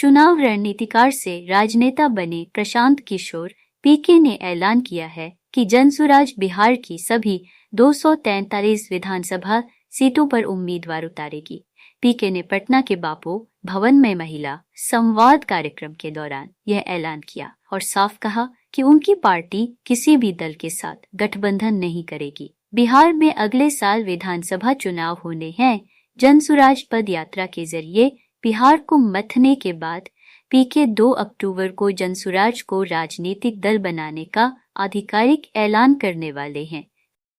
चुनाव रणनीतिकार से राजनेता बने प्रशांत किशोर पीके ने ऐलान किया है कि जनसुराज बिहार की सभी 243 विधानसभा सीटों पर उम्मीदवार उतारेगी। पीके ने पटना के बापू भवन में महिला संवाद कार्यक्रम के दौरान यह ऐलान किया और साफ कहा कि उनकी पार्टी किसी भी दल के साथ गठबंधन नहीं करेगी। बिहार में अगले साल विधानसभा चुनाव होने हैं। जनसुराज पद यात्रा के जरिए बिहार को मथने के बाद पीके 2 अक्टूबर को जनसुराज को राजनीतिक दल बनाने का आधिकारिक ऐलान करने वाले हैं।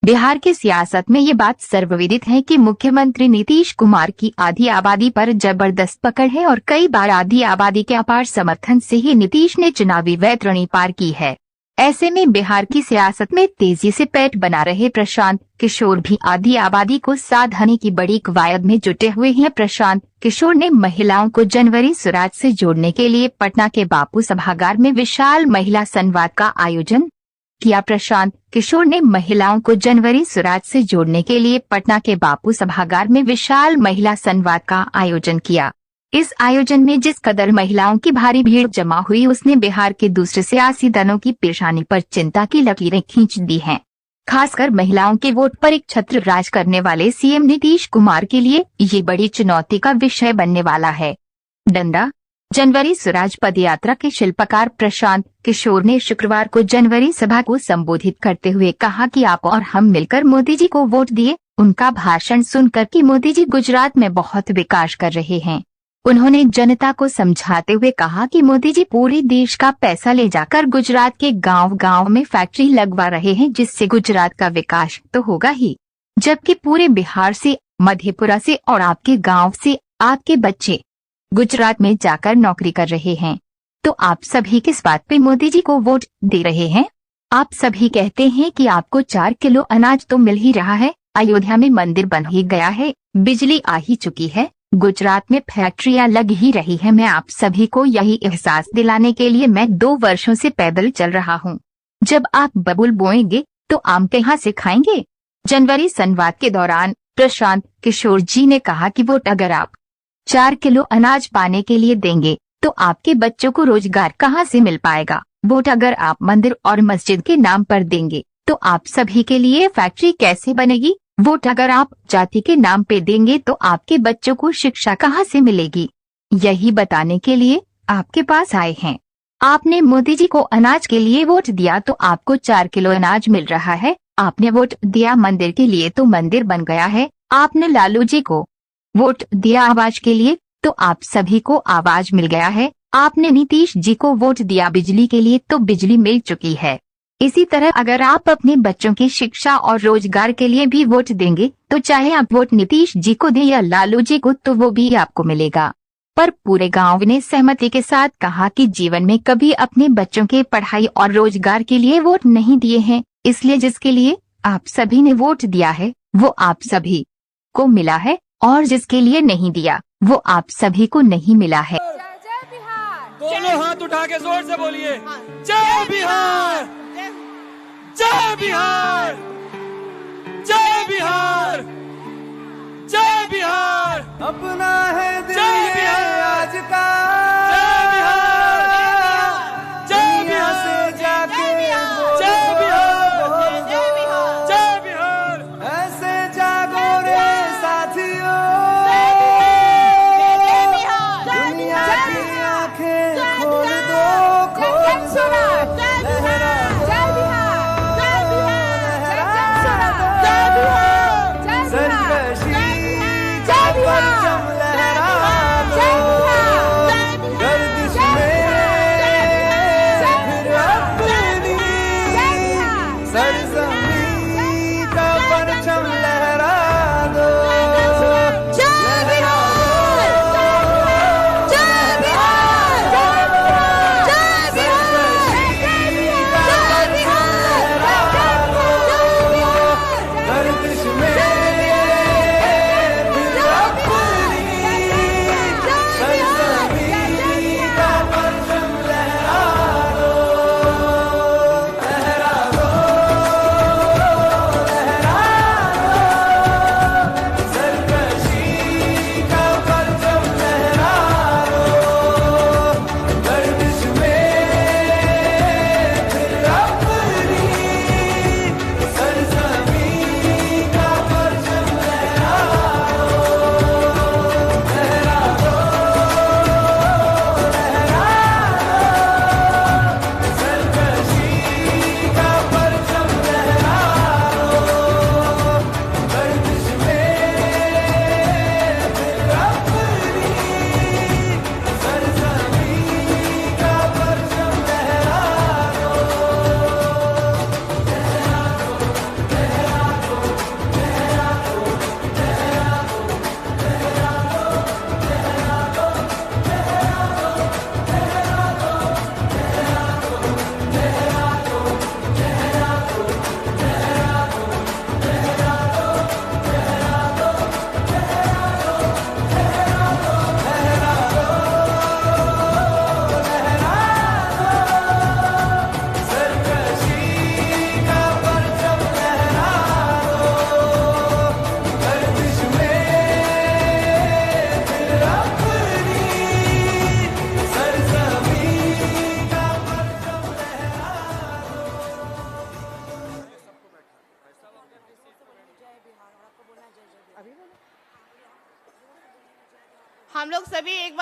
बिहार की सियासत में ये बात सर्वविदित है कि मुख्यमंत्री नीतीश कुमार की आधी आबादी पर जबरदस्त पकड़ है और कई बार आधी आबादी के अपार समर्थन से ही नीतीश ने चुनावी वैतरणी पार की है। ऐसे में बिहार की सियासत में तेजी से पैठ बना रहे प्रशांत किशोर भी आधी आबादी को साधने की बड़ी कवायद में जुटे हुए हैं। प्रशांत किशोर ने महिलाओं को जनवरी सुराज से जोड़ने के लिए पटना के बापू सभागार में विशाल महिला संवाद का आयोजन किया। प्रशांत किशोर ने महिलाओं को जनवरी सुराज से जोड़ने के लिए पटना के बापू सभागार में विशाल महिला संवाद का आयोजन किया। इस आयोजन में जिस कदर महिलाओं की भारी भीड़ जमा हुई, उसने बिहार के दूसरे सियासी दलों की पेशानी पर चिंता की लकीरें खींच दी हैं। खासकर महिलाओं के वोट पर एक छत्र राज करने वाले सीएम नीतीश कुमार के लिए ये बड़ी चुनौती का विषय बनने वाला है। डंडा जनवरी सुराज पदयात्रा के शिल्पकार प्रशांत किशोर ने शुक्रवार को जनवरी सभा को संबोधित करते हुए कहा कि आप और हम मिलकर मोदी जी को वोट दिए। उनका भाषण सुनकर कि मोदी जी गुजरात में बहुत विकास कर रहे हैं। उन्होंने जनता को समझाते हुए कहा कि मोदी जी पूरे देश का पैसा ले जाकर गुजरात के गांव-गांव में फैक्ट्री लगवा रहे हैं, जिससे गुजरात का विकास तो होगा ही, जबकि पूरे बिहार से, मधेपुरा से और आपके गांव से आपके बच्चे गुजरात में जाकर नौकरी कर रहे हैं। तो आप सभी किस बात पे मोदी जी को वोट दे रहे हैं? आप सभी कहते हैं कि आपको 4 किलो अनाज तो मिल ही रहा है, अयोध्या में मंदिर बन ही गया है, बिजली आ ही चुकी है, गुजरात में फैक्ट्रियां लग ही रही है। मैं आप सभी को यही एहसास दिलाने के लिए मैं 2 वर्षों से पैदल चल रहा हूँ। जब आप बबुल बोएंगे तो आम कहाँ से खाएंगे? जनवरी संवाद के दौरान प्रशांत किशोर जी ने कहा कि वोट अगर आप 4 किलो अनाज पाने के लिए देंगे तो आपके बच्चों को रोजगार कहाँ से मिल पाएगा? वोट अगर आप मंदिर और मस्जिद के नाम पर देंगे तो आप सभी के लिए फैक्ट्री कैसे बनेगी? वोट अगर आप जाति के नाम पे देंगे तो आपके बच्चों को शिक्षा कहाँ से मिलेगी? यही बताने के लिए आपके पास आए हैं। आपने मोदी जी को अनाज के लिए वोट दिया तो आपको 4 किलो अनाज मिल रहा है। आपने वोट दिया मंदिर के लिए तो मंदिर बन गया है। आपने लालू जी को वोट दिया आवाज के लिए तो आप सभी को आवाज मिल गया है। आपने नीतीश जी को वोट दिया बिजली के लिए तो बिजली मिल चुकी है। इसी तरह अगर आप अपने बच्चों की शिक्षा और रोजगार के लिए भी वोट देंगे तो चाहे आप वोट नीतीश जी को दें या लालू जी को तो वो भी आपको मिलेगा। पर पूरे गांव ने सहमति के साथ कहा कि जीवन में कभी अपने बच्चों के पढ़ाई और रोजगार के लिए वोट नहीं दिए हैं, इसलिए जिसके लिए आप सभी ने वोट दिया है वो आप सभी को मिला है और जिसके लिए नहीं दिया वो आप सभी को नहीं मिला है। दोनों हाथ उठा के जोर से बोलिए, जय बिहार, जय बिहार, जय बिहार, जय बिहार। अपना है दिल जय बिहार आज का, जय बिहार, जय बिहार से जाके जय बिहार, जय बिहार। ऐसे जागो रे साथियों, दुनिया की आंखें खोल दो, खोल दो, लहरा सरकशी का परचम लहरा दो, गर्दिश में फिर अपनी सरजमीं का परचम लहरा दो, लहरा दो, सरकशी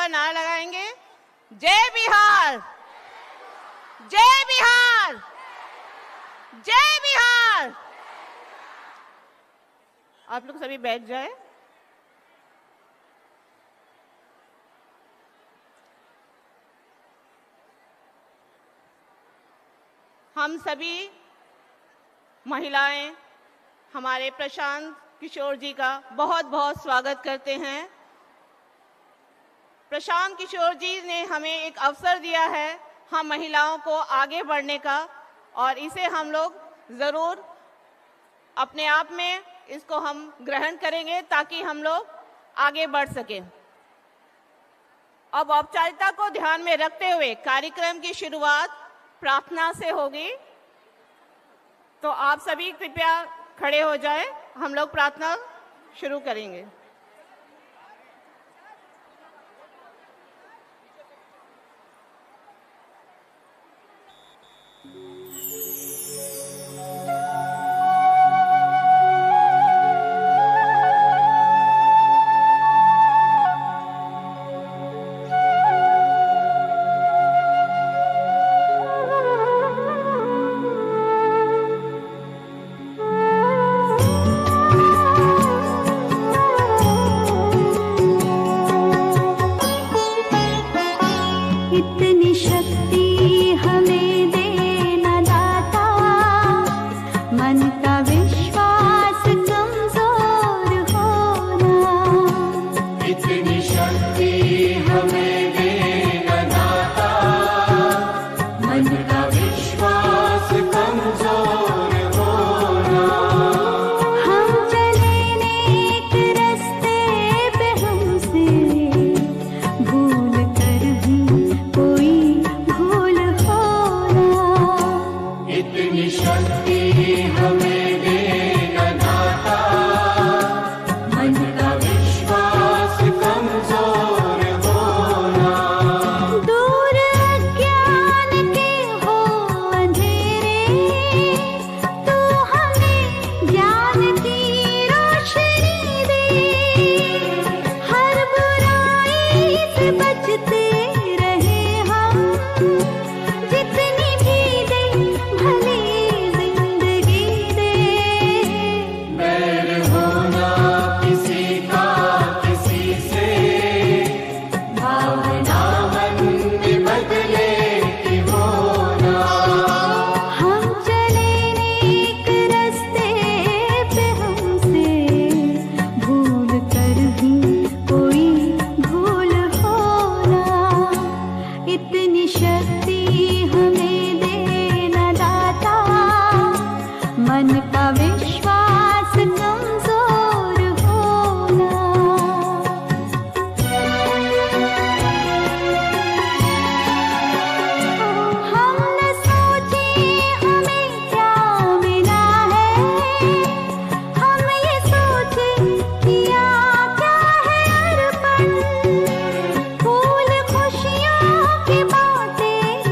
पर नारा लगाएंगे, जय बिहार, जय बिहार, जय बिहार। आप लोग सभी बैठ जाए। हम सभी महिलाएं हमारे प्रशांत किशोर जी का बहुत बहुत स्वागत करते हैं। प्रशांत किशोर जी ने हमें एक अवसर दिया है हम महिलाओं को आगे बढ़ने का, और इसे हम लोग ज़रूर अपने आप में इसको हम ग्रहण करेंगे ताकि हम लोग आगे बढ़ सकें। अब औपचारिकता को ध्यान में रखते हुए कार्यक्रम की शुरुआत प्रार्थना से होगी, तो आप सभी कृपया खड़े हो जाएं, हम लोग प्रार्थना शुरू करेंगे। इतनी शक्ति हमें देना दाता, मन का विश्वास कमजोर होना। इतनी शक्ति हमें देना दाता, मन का विश्वास कमजोर होना। हम चले नेक रास्ते पे, हमसे भूल कर भी कोई भूल होना। इतनी शक्ति हमें देना दाता, मन का विश्वास कमजोर होना। दूर अज्ञान के हो अंधेरे, तू हमें ज्ञान की रोशनी दे। हर बुराई से बचते रहे हम, जितनी भी दे भली जिंदगी दे। बैर होना किसी का किसी से, भावना मन में बदले की होना। हम चले नेक रास्ते पे, हमसे भूल कर भी कोई भूल होना। इतनी शक्ति हमें देना दाता, मन का विश्वास कमजोर होना। हम न सोचे हमें क्या मिला है, हम ये सोचे किया क्या है अर्पण। फूल खुशियों की बातें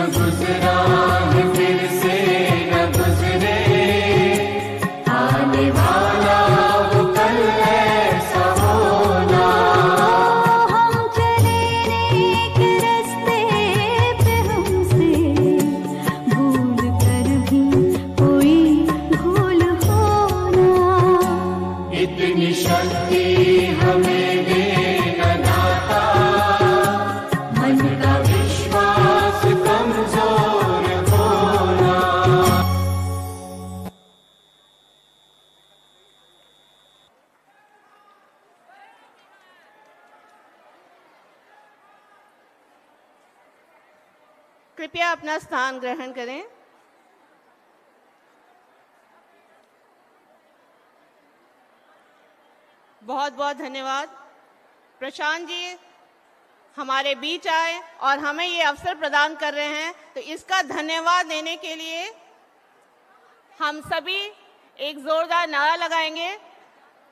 गुजरा है फिर से न गुजरे, आने वाला वो कल ऐसा होना। हम चले नेक रास्ते पे हमसे भूल कर भी कोई भूल होना। इतनी शक्ति हमें देना दाता, मन का विश्वास कमजोर होना। कृपया अपना स्थान ग्रहण करें। बहुत बहुत धन्यवाद। प्रशांत जी हमारे बीच आए और हमें ये अवसर प्रदान कर रहे हैं, तो इसका धन्यवाद देने के लिए हम सभी एक जोरदार नारा लगाएंगे,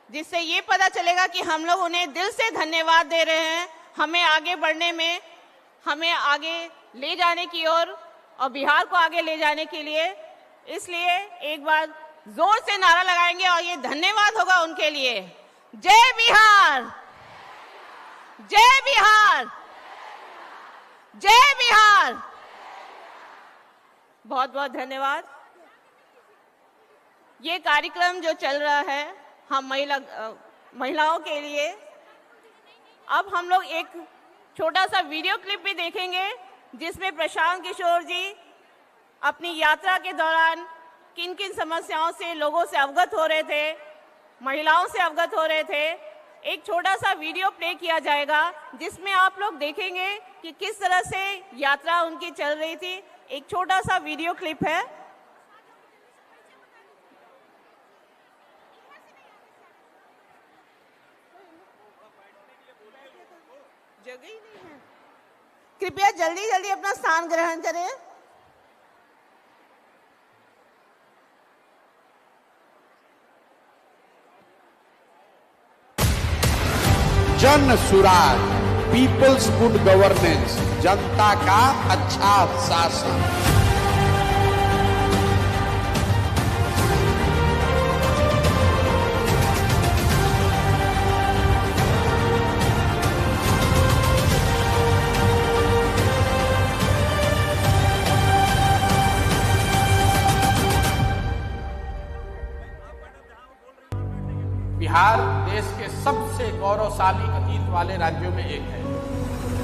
जिससे ये पता चलेगा कि हम लोग उन्हें दिल से धन्यवाद दे रहे हैं, हमें आगे बढ़ने में, हमें आगे ले जाने की ओर और बिहार को आगे ले जाने के लिए। इसलिए एक बार जोर से नारा लगाएंगे और ये धन्यवाद होगा उनके लिए। जय बिहार, जय बिहार, जय बिहार। बहुत बहुत धन्यवाद। ये कार्यक्रम जो चल रहा है हम महिलाओं के लिए, अब हम लोग एक छोटा सा वीडियो क्लिप भी देखेंगे, जिसमें प्रशांत किशोर जी अपनी यात्रा के दौरान किन किन समस्याओं से लोगों से अवगत हो रहे थे, महिलाओं से अवगत हो रहे थे। एक छोटा सा वीडियो प्ले किया जाएगा, जिसमें आप लोग देखेंगे कि किस तरह से यात्रा उनकी चल रही थी। एक छोटा सा वीडियो क्लिप है। जगह ही नहीं है। कृपया जल्दी जल्दी अपना स्थान ग्रहण करें। Jan Suraaj, peoples good governance, जनता का अच्छा शासन। बिहार देश के सबसे गौरवशाली अतीत वाले राज्यों में एक है।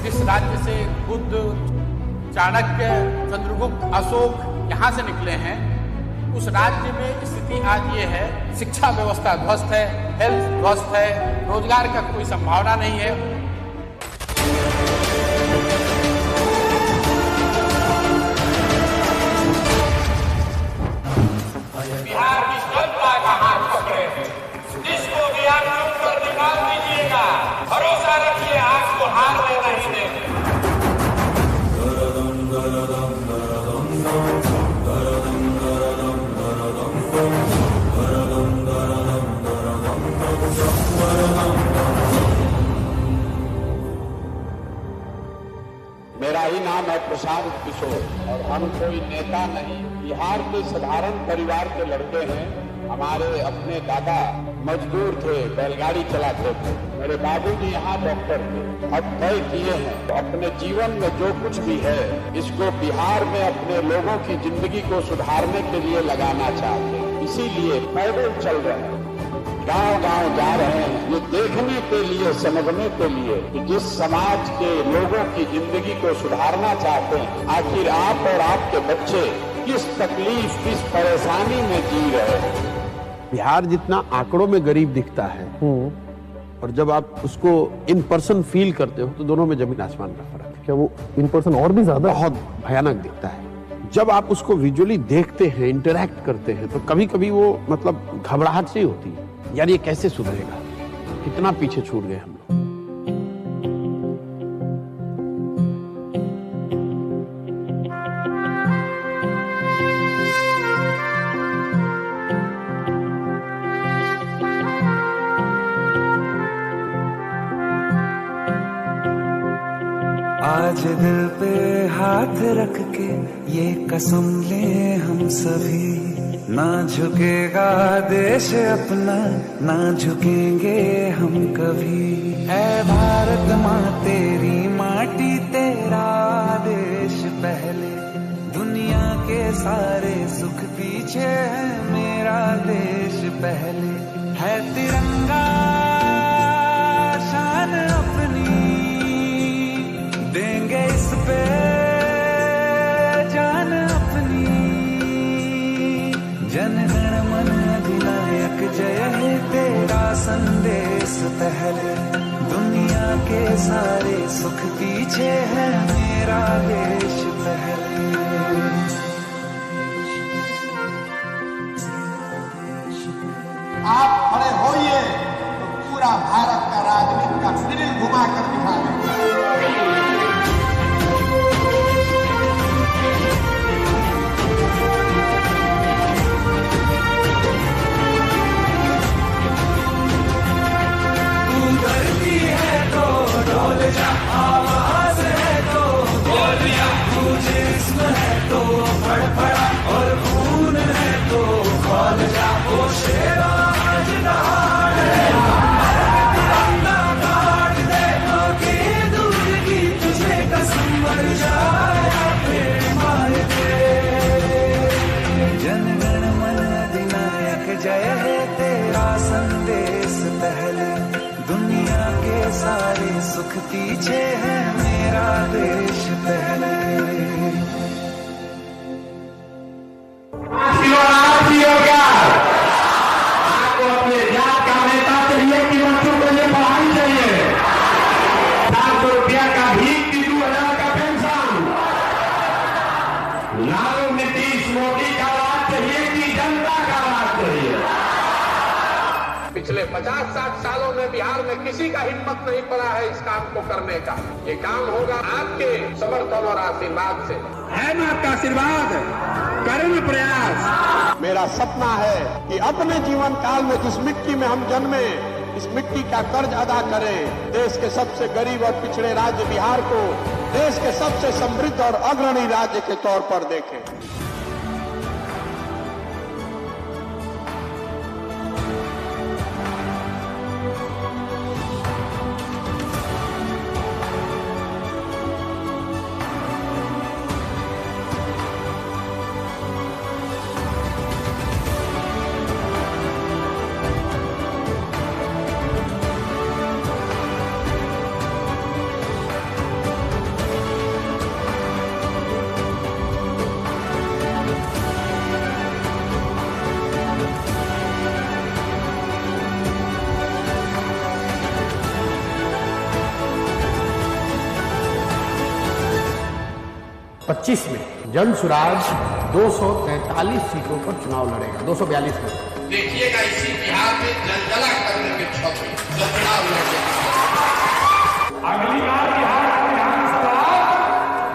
इस राज्य से बुद्ध, चाणक्य, चंद्रगुप्त, अशोक यहाँ से निकले हैं। उस राज्य में स्थिति आज ये है, शिक्षा व्यवस्था ध्वस्त है, हेल्थ ध्वस्त है, रोजगार का कोई संभावना नहीं है। बिहार की जनता का हाथ पकड़े, जिसको भी आप चुनकर निकाल दीजिएगा, भरोसा रखिए आपको हार में नहीं देंगे। मेरा ही नाम है प्रशांत किशोर और हम कोई नेता नहीं, बिहार के साधारण परिवार के लड़के हैं। हमारे अपने दादा मजदूर थे, बैलगाड़ी चलाते थे। मेरे बाबूजी यहाँ डॉक्टर थे। अब तय किए हैं तो अपने जीवन में जो कुछ भी है, इसको बिहार में अपने लोगों की जिंदगी को सुधारने के लिए लगाना चाहते हैं। इसीलिए पैदल चल रहे हैं, गांव-गांव जा रहे हैं, ये देखने के लिए, समझने के लिए कि जिस समाज के लोगों की जिंदगी को सुधारना चाहते हैं, आखिर आप और आपके बच्चे किस तकलीफ, किस परेशानी में जी रहे हैं। बिहार जितना आंकड़ों में गरीब दिखता है और जब आप उसको इन पर्सन फील करते हो तो दोनों में जमीन आसमान का फर्क है। क्या वो इन पर्सन और भी ज्यादा बहुत भयानक दिखता है। जब आप उसको विजुअली देखते हैं, इंटरैक्ट करते हैं, तो कभी कभी वो मतलब घबराहट सी होती है, यार ये कैसे सुधरेगा, कितना पीछे छूट गए हम लोग। आज दिल पे हाथ रख के ये कसम ले हम सभी, ना झुकेगा देश अपना, ना झुकेंगे हम कभी। है भारत माँ तेरी माटी तेरा देश पहले, दुनिया के सारे सुख पीछे है मेरा देश पहले। है तिरंगा शान अपनी, देंगे इस पे जान अपनी। जन गण मन अधिनायक जय हे तेरा संदेश पहले, दुनिया के सारे सुख पीछे है मेरा देश पहले। आप खड़े होइए तो पूरा भारत का राजनीति का ग्रिल घुमा कर दिखा तू धरती है तो डोल जा, आवाज है तो बोल जा, तू जिस्म है तो फड़फड़ा और खून है तो खोल जा। वो शेरा जन गण मन अधिनायक जय है तेरा संदेश पहले, दुनिया के सारे सुख पीछे है मेरा देश पहले। आपको अपने जात का नेता चाहिए कि बच्चों को ये पढ़ाई चाहिए? 700 रुपया का भीख की 2000 का पेंशन, लालू नीतीश मोदी का राज चाहिए कि जनता का राज चाहिए? पिछले 50-60 सालों में बिहार में किसी का हिम्मत नहीं पड़ा है इस काम को करने का। ये काम होगा आपके समर्थन और आशीर्वाद से। है ना आपका आशीर्वाद? करें प्रयास। मेरा सपना है कि अपने जीवन काल में जिस मिट्टी में हम जन्मे, इस मिट्टी का कर्ज अदा करें। देश के सबसे गरीब और पिछड़े राज्य बिहार को देश के सबसे समृद्ध और अग्रणी राज्य के तौर पर देखें। पच्चीस में जन सुराज 243 सीटों पर चुनाव लड़ेगा, 242 में। देखिएगा इसी बिहार में जलजला करने के छवि चुनाव लड़ेगा। अगली बार बिहार का विधानसभा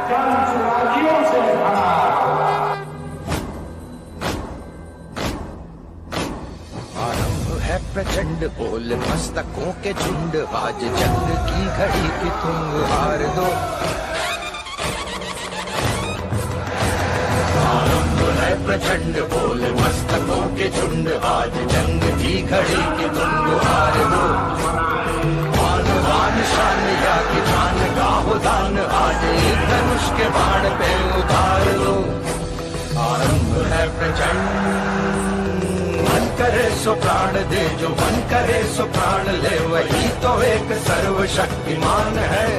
जन सुराजियों से भरा। आरंभ है प्रचंड बोल मस्तकों के झुंड, आज जंग की घड़ी की तुम हार दो। प्रचंड बोल मस्तकों के झुंड, आज जंग की घड़ी की तुम हार दो। मान वान शान या की जान गाहो दान, आज एक धनुष के बाण पे उतार दो। आरंभ है प्रचंड, मन करे सो प्राण दे, जो मन करे सो प्राण ले, वही तो एक सर्वशक्तिमान है।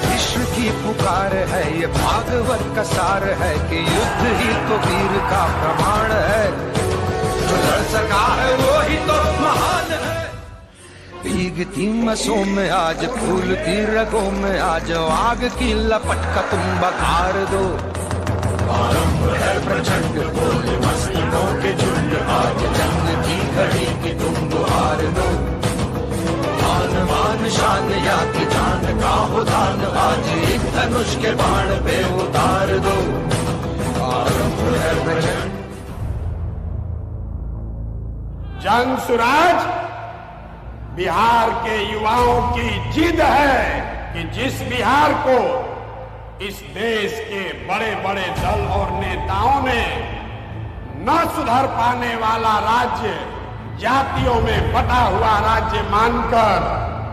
विश्व की पुकार है ये भागवत का सार है, कि युद्ध ही तो वीर का प्रमाण है। जो लड़ सका है वो ही तो महान है। भीगती मसों में आज फूलती रगों में आज, आग की लपट का तुम बखार दो। आरंभ है प्रचंड बोल मस्तकों के झुंड, आज जंग की घड़ी की तुम हार दो। मान शान या की जान का हो दान, आज एक धनुष के बाण पे उतार दो। आरंभ है प्रचंड। जन सुराज बिहार के युवाओं की जिद है कि जिस बिहार को इस देश के बड़े बड़े दल और नेताओं ने न सुधर पाने वाला राज्य, जातियों में बटा हुआ राज्य मानकर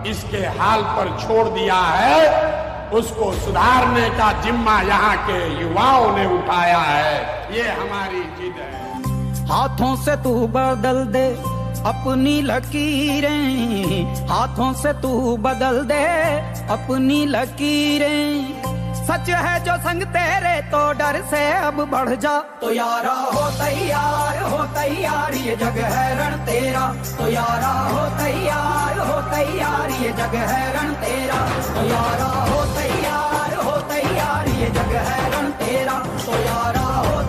इसके हाल पर छोड़ दिया है। उसको सुधारने का जिम्मा यहाँ के युवाओं ने उठाया है। ये हमारी जिद है। हाथों से तू बदल दे अपनी लकीरें, हाथों से तू बदल दे अपनी लकीरें। सच है जो संग तेरे तो डर से अब बढ़ जा। तो यारा हो तैयार ये जग है रण तेरा। तो यारा हो तैयार ये जग है रण तेरा। तो यारा हो तैयार ये जग है रण तेरा। तो यारा हो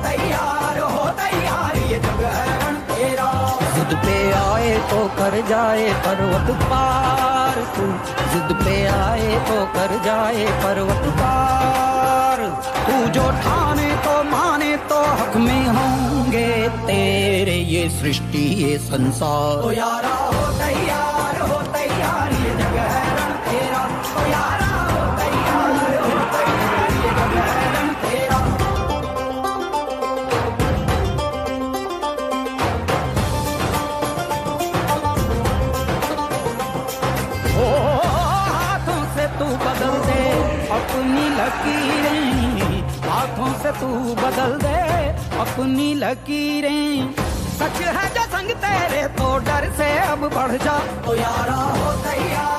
तैयार ये जग है रण तेरा। जिद पे आए तो कर जाए पर्वत पार तू, जिद पे आए तो कर जाए पर्वत पार। तू जो ठाने तो माने तो हक में होंगे तेरे ये सृष्टि ये संसार। तो यारा हो तैयार ये जग है रण तेरा। तो यारा हो तैयार ये जग है रण तेरा। हाथों से तू बदल दे अपनी लकीरें, हाथों से तू बदल दे अपनी लकीरें। सच है जो संग तेरे तो डर से अब बढ़ जा। तो यारा हो तैयार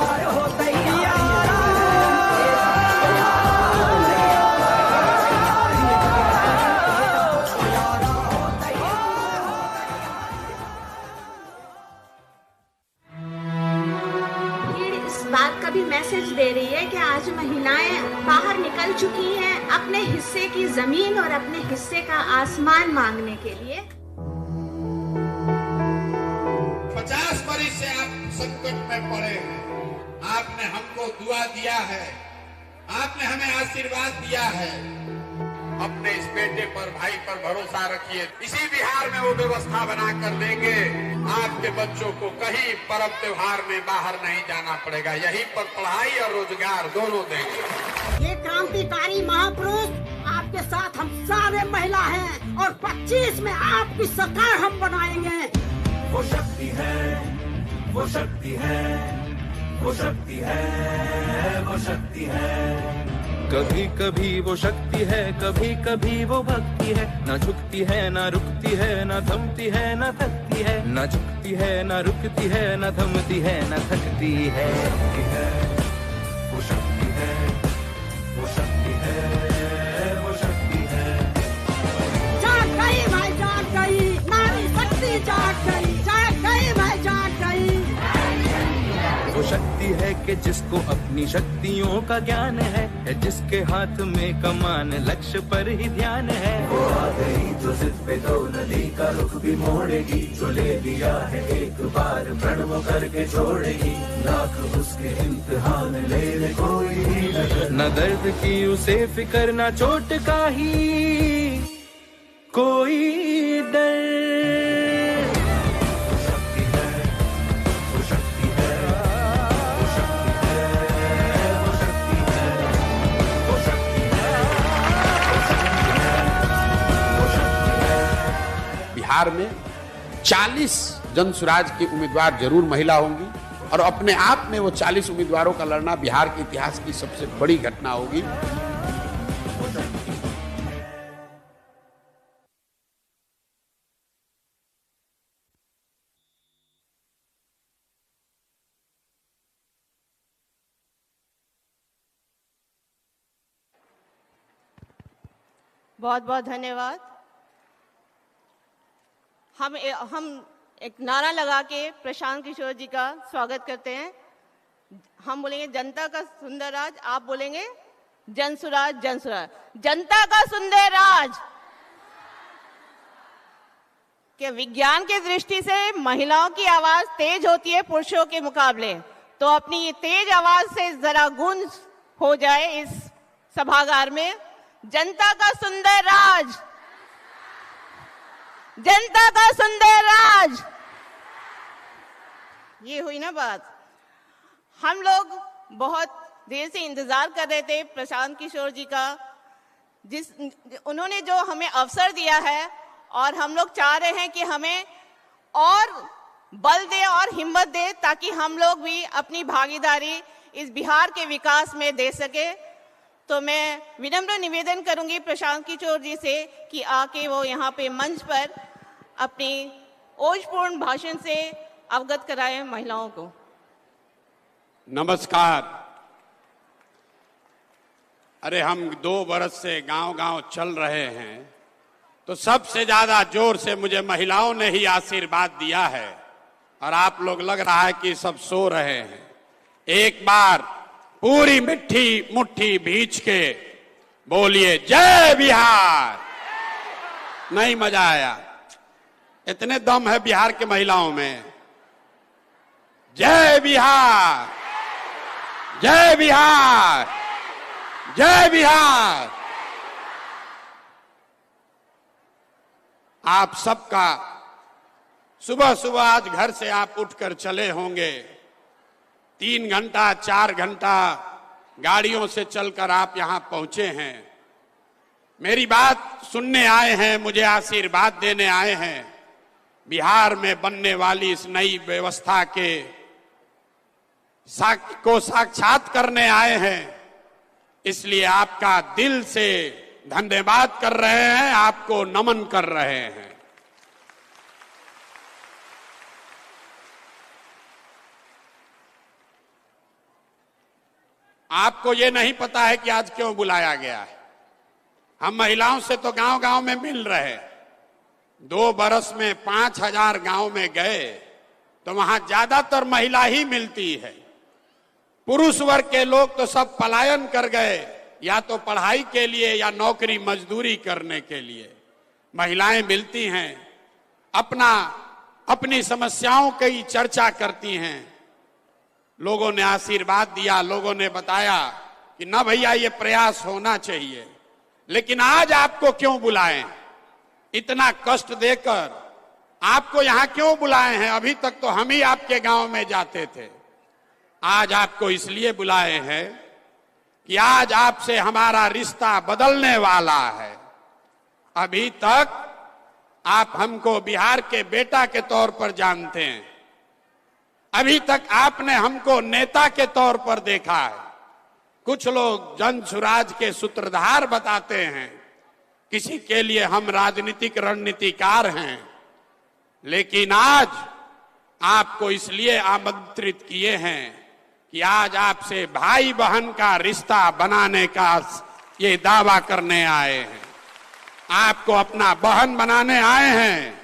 बात का भी मैसेज दे रही है कि आज महिलाएं बाहर निकल चुकी हैं अपने हिस्से की जमीन और अपने हिस्से का आसमान मांगने के लिए। 50 बरस से आप संकट में पड़े हैं। आपने हमको दुआ दिया है, आपने हमें आशीर्वाद दिया है। अपने इस बेटे पर, भाई पर भरोसा रखिए। इसी बिहार में वो व्यवस्था बना कर देंगे। आपके बच्चों को कहीं पर्व त्योहार में बाहर नहीं जाना पड़ेगा। यहीं पर पढ़ाई और रोजगार दोनों देंगे। ये क्रांतिकारी महापुरुष आपके साथ हम सारे महिला हैं और 25 में आपकी सरकार हम बनाएंगे। वो शक्ति है, वो शक्ति है, वो शक्ति है, वो शक्ति है। कभी कभी वो शक्ति है, कभी कभी वो भक्ति है। न झुकती है न रुकती है, न थमती है न थकती है। न झुकती है न रुकती है, न थमती है न थकती है। वो शक्ति है, वो शक्ति है, वो शक्ति है। जाग गई भाई जाग गई, नारी शक्ति जाग गई, जाग गई भाई जाग गई। वो शक्ति है कि जिसको अपनी शक्तियों का ज्ञान है, जिसके हाथ में कमान लक्ष्य पर ही ध्यान है। वो आ गई तो जिद पे तो नदी का रुख भी मोड़ेगी। जो ले लिया है एक बार प्रण वो करके छोड़ेगी। लाख उसके इम्तिहान ले कोई न दर्द की उसे फिकर, न चोट का ही कोई डर। बिहार में 40 जन स्वराज के उम्मीदवार जरूर महिला होंगी और अपने आप में वो 40 उम्मीदवारों का लड़ना बिहार के इतिहास की सबसे बड़ी घटना होगी। बहुत बहुत धन्यवाद। हम एक नारा लगा के प्रशांत किशोर जी का स्वागत करते हैं। हम बोलेंगे जनता का सुंदर राज, आप बोलेंगे जन सुराज जन सुराज। जनता का सुंदर राज के विज्ञान की दृष्टि से महिलाओं की आवाज तेज होती है पुरुषों के मुकाबले, तो अपनी ये तेज आवाज से जरा गूंज हो जाए इस सभागार में। जनता का सुंदर राज, जनता का सुंदर राज। ये हुई ना बात। हम लोग बहुत देर से इंतजार कर रहे थे प्रशांत किशोर जी का, उन्होंने जो हमें अवसर दिया है, और हम लोग चाह रहे हैं कि हमें और बल दे और हिम्मत दे ताकि हम लोग भी अपनी भागीदारी इस बिहार के विकास में दे सके। तो मैं विनम्र निवेदन करूंगी प्रशांत किशोर जी से कि आके वो यहाँ पे मंच पर अपनी ओजपूर्ण भाषण से अवगत कराएं महिलाओं को। नमस्कार। अरे हम 2 बरस से गांव-गांव चल रहे हैं, तो सबसे ज्यादा जोर से मुझे महिलाओं ने ही आशीर्वाद दिया है, और आप लोग लग रहा है कि सब सो रहे हैं। एक बार पूरी मुट्ठी भींच के बोलिए जय बिहार। नहीं मजा आया? इतने दम है बिहार के महिलाओं में। जय बिहार, जय बिहार, जय बिहार। आप सबका सुबह सुबह आज घर से आप उठकर चले होंगे, 3 घंटा 4 घंटा गाड़ियों से चलकर आप यहां पहुंचे हैं। मेरी बात सुनने आए हैं, मुझे आशीर्वाद देने आए हैं। बिहार में बनने वाली इस नई व्यवस्था को साक्षात करने आए हैं, इसलिए आपका दिल से धन्यवाद कर रहे हैं, आपको नमन कर रहे हैं। आपको ये नहीं पता है कि आज क्यों बुलाया गया है। हम महिलाओं से तो गांव-गांव में मिल रहे, 2 बरस में 5000 गांव में गए तो वहां ज्यादातर महिला ही मिलती है। पुरुष वर्ग के लोग तो सब पलायन कर गए, या तो पढ़ाई के लिए या नौकरी मजदूरी करने के लिए। महिलाएं मिलती हैं, अपनी समस्याओं की चर्चा करती हैं। लोगों ने आशीर्वाद दिया, लोगों ने बताया कि ना भैया ये प्रयास होना चाहिए। लेकिन आज आपको क्यों बुलाएं? इतना कष्ट देकर आपको यहां क्यों बुलाए हैं? अभी तक तो हम ही आपके गांव में जाते थे। आज आपको इसलिए बुलाए हैं कि आज आपसे हमारा रिश्ता बदलने वाला है। अभी तक आप हमको बिहार के बेटा के तौर पर जानते हैं, अभी तक आपने हमको नेता के तौर पर देखा है। कुछ लोग जन सुराज के सूत्रधार बताते हैं, किसी के लिए हम राजनीतिक रणनीतिकार हैं। लेकिन आज आपको इसलिए आमंत्रित किए हैं कि आज आपसे भाई बहन का रिश्ता बनाने का ये दावा करने आए हैं। आपको अपना बहन बनाने आए हैं।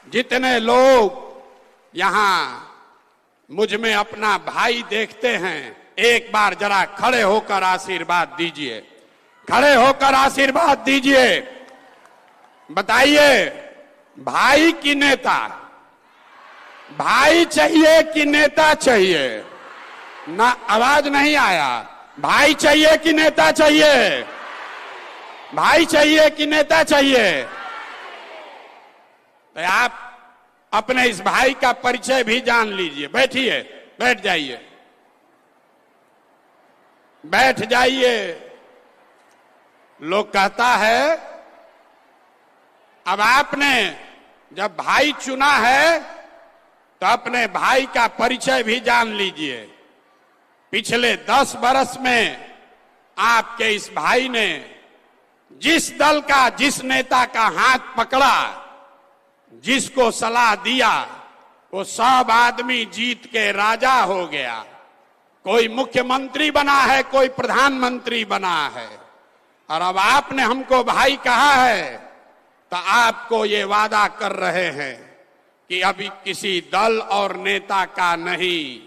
जितने लोग यहां मुझ में अपना भाई देखते हैं, एक बार जरा खड़े होकर आशीर्वाद दीजिए, खड़े होकर आशीर्वाद दीजिए। बताइए, भाई की नेता? भाई चाहिए कि नेता चाहिए? ना, आवाज नहीं आया। भाई चाहिए कि नेता चाहिए? भाई चाहिए कि नेता चाहिए? तो आप अपने इस भाई का परिचय भी जान लीजिए। बैठिए, बैठ जाइए, बैठ जाइए। लोग कहता है, अब आपने जब भाई चुना है तो अपने भाई का परिचय भी जान लीजिए। पिछले 10 बरस में आपके इस भाई ने जिस दल का, जिस नेता का हाथ पकड़ा, जिसको सलाह दिया, वो सब आदमी जीत के राजा हो गया। कोई मुख्यमंत्री बना है, कोई प्रधानमंत्री बना है। और अब आपने हमको भाई कहा है तो आपको ये वादा कर रहे हैं कि अभी किसी दल और नेता का नहीं।